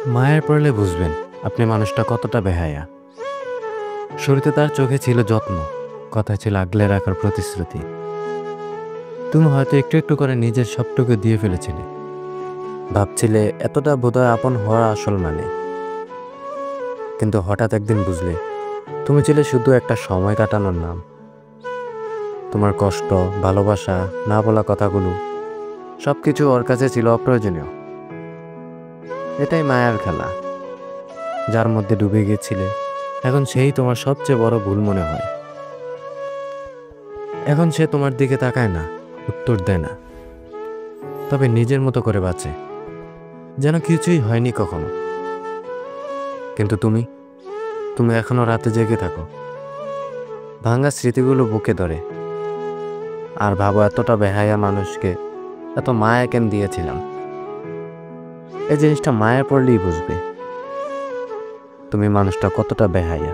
মায়ের পড়লে বুঝবেন আপনি মানুষটা কতটা বেহায়া। শুরুতে তার চোখে ছিল যত্ন, কথায় ছিল আগলে রাখার প্রতিশ্রুতি। তুমি হয়তো একটু একটু করে নিজের সবটুকু দিয়ে ফেলেছিলে, ভাবছিলে এতটা বোধহয় আপন হওয়ার আসল মানে। কিন্তু হঠাৎ একদিন বুঝলে তুমি ছিলে শুধু একটা সময় কাটানোর নাম। তোমার কষ্ট, ভালোবাসা, না বলা কথাগুলো সবকিছু ওর কাছে ছিল অপ্রয়োজনীয়। এটাই মায়ার খেলা, যার মধ্যে ডুবে গিয়েছিলে এখন সেই তোমার সবচেয়ে বড় ভুল মনে হয়। এখন সে তোমার দিকে তাকায় না, উত্তর দেয় না, তবে নিজের মতো করে বাঁচে, যেন কিছুই হয়নি কখনো। কিন্তু তুমি তুমি এখনো রাতে জেগে থাকো, ভাঙা স্মৃতিগুলো বুকে ধরে, আর ভাবো এতটা বেহায়া মানুষকে এত মায়া কেন দিয়েছিলাম। এই জিনিসটা মায়া পড়লেই বুঝবে তুমি মানুষটা কতটা বেহায়া।